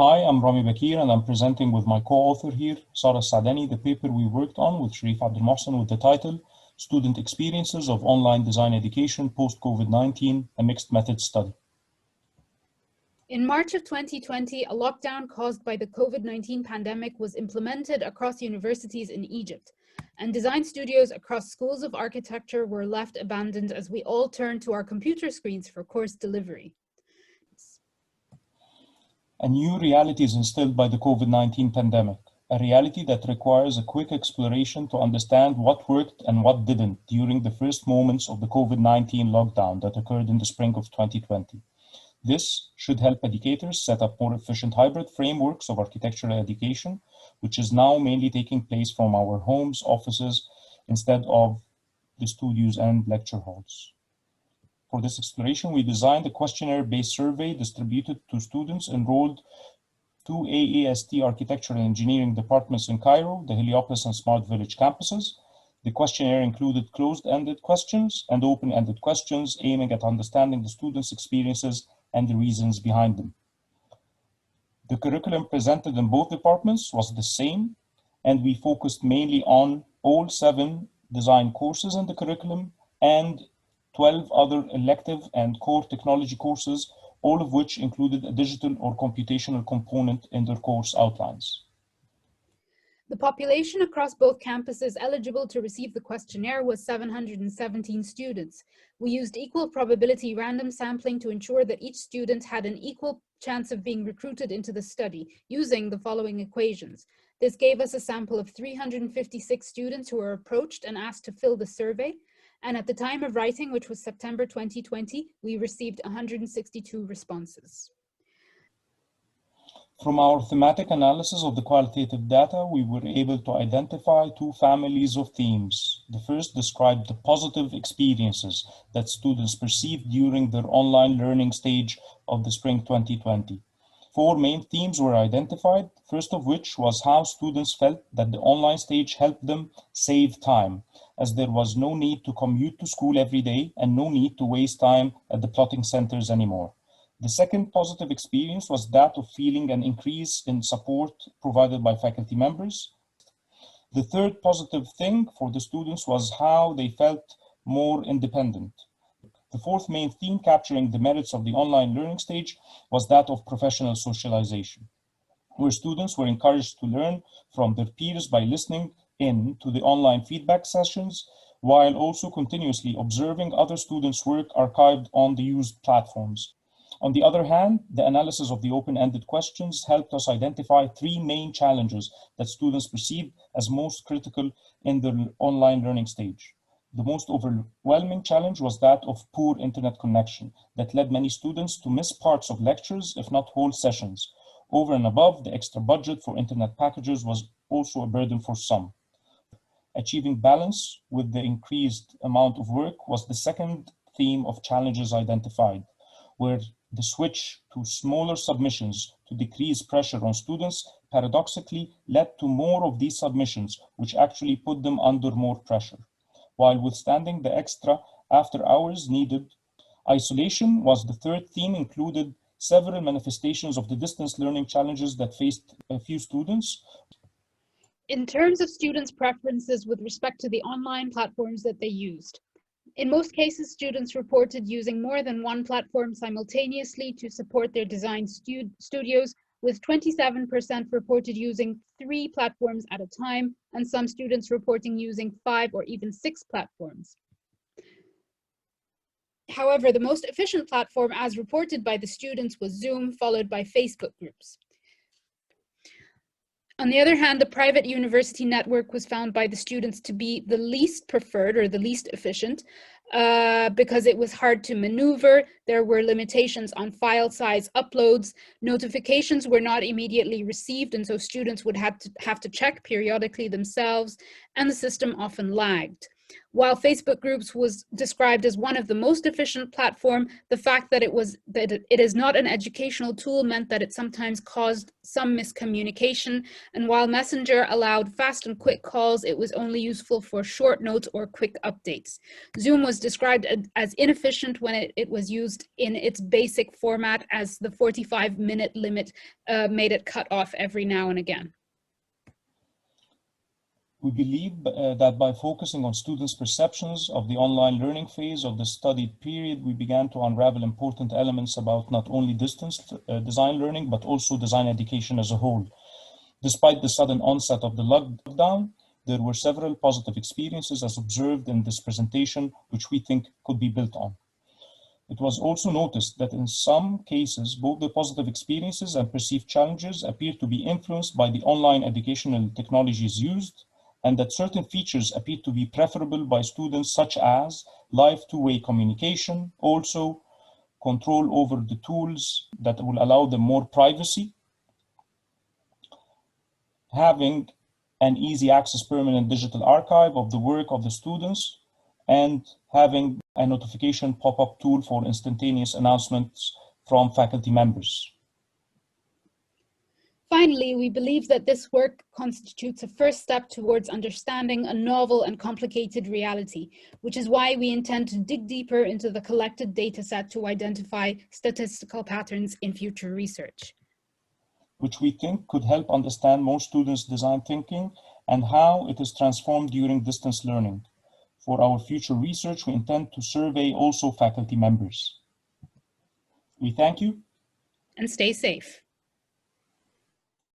Hi, I'm Rami Bakir and I'm presenting with my co-author here, Sarah Sadani, the paper we worked on with Sharif Abdul Mohsen with the title Student Experiences of Online Design Education Post-COVID-19, a Mixed Methods Study. In March of 2020, a lockdown caused by the COVID-19 pandemic was implemented across universities in Egypt, and design studios across schools of architecture were left abandoned as we all turned to our computer screens for course delivery. A new reality is instilled by the COVID-19 pandemic, a reality that requires a quick exploration to understand what worked and what didn't during the first moments of the COVID-19 lockdown that occurred in the spring of 2020. This should help educators set up more efficient hybrid frameworks of architectural education, which is now mainly taking place from our homes, offices, instead of the studios and lecture halls. For this exploration, we designed a questionnaire-based survey distributed to students enrolled to AAST Architectural and Engineering departments in Cairo, the Heliopolis and Smart Village campuses. The questionnaire included closed-ended questions and open-ended questions aiming at understanding the students' experiences and the reasons behind them. The curriculum presented in both departments was the same, and we focused mainly on all 7 design courses in the curriculum and 12 other elective and core technology courses, all of which included a digital or computational component in their course outlines. The population across both campuses eligible to receive the questionnaire was 717 students. We used equal probability random sampling to ensure that each student had an equal chance of being recruited into the study using the following equations. This gave us a sample of 356 students who were approached and asked to fill the survey. And at the time of writing, which was September 2020, we received 162 responses. From our thematic analysis of the qualitative data, we were able to identify 2 families of themes. The first described the positive experiences that students perceived during their online learning stage of the spring 2020. 4 main themes were identified, first of which was how students felt that the online stage helped them save time, as there was no need to commute to school every day and no need to waste time at the plotting centers anymore. The second positive experience was that of feeling an increase in support provided by faculty members. The third positive thing for the students was how they felt more independent. The fourth main theme capturing the merits of the online learning stage was that of professional socialization, where students were encouraged to learn from their peers by listening in to the online feedback sessions, while also continuously observing other students' work archived on the used platforms. On the other hand, the analysis of the open-ended questions helped us identify 3 main challenges that students perceived as most critical in their online learning stage. The most overwhelming challenge was that of poor internet connection that led many students to miss parts of lectures, if not whole sessions. Over and above, the extra budget for internet packages was also a burden for some. Achieving balance with the increased amount of work was the second theme of challenges identified, where the switch to smaller submissions to decrease pressure on students paradoxically led to more of these submissions, which actually put them under more pressure. While withstanding the extra after hours needed, isolation was the third theme, included several manifestations of the distance learning challenges that faced a few students. In terms of students' preferences with respect to the online platforms that they used, in most cases, students reported using more than one platform simultaneously to support their design studios, with 27% reported using 3 platforms at a time, and some students reporting using 5 or even 6 platforms. However, the most efficient platform as reported by the students was Zoom, followed by Facebook groups. On the other hand, the private university network was found by the students to be the least preferred or the least efficient because it was hard to maneuver. There were limitations on file size uploads. Notifications were not immediately received, and so students would have to check periodically themselves, and the system often lagged. While Facebook groups was described as one of the most efficient platform, the fact that it is not an educational tool meant that it sometimes caused some miscommunication. And while Messenger allowed fast and quick calls, it was only useful for short notes or quick updates. Zoom was described as inefficient when it was used in its basic format, as the 45-minute limit made it cut off every now and again. We believe that by focusing on students' perceptions of the online learning phase of the studied period, we began to unravel important elements about not only distance design learning, but also design education as a whole. Despite the sudden onset of the lockdown, there were several positive experiences as observed in this presentation, which we think could be built on. It was also noticed that in some cases, both the positive experiences and perceived challenges appear to be influenced by the online educational technologies used, and that certain features appear to be preferable by students, such as live two-way communication, also control over the tools that will allow them more privacy, having an easy access permanent digital archive of the work of the students, and having a notification pop-up tool for instantaneous announcements from faculty members. Finally, we believe that this work constitutes a first step towards understanding a novel and complicated reality, which is why we intend to dig deeper into the collected data set to identify statistical patterns in future research, which we think could help understand more students' design thinking and how it is transformed during distance learning. For our future research, we intend to survey also faculty members. We thank you. and stay safe.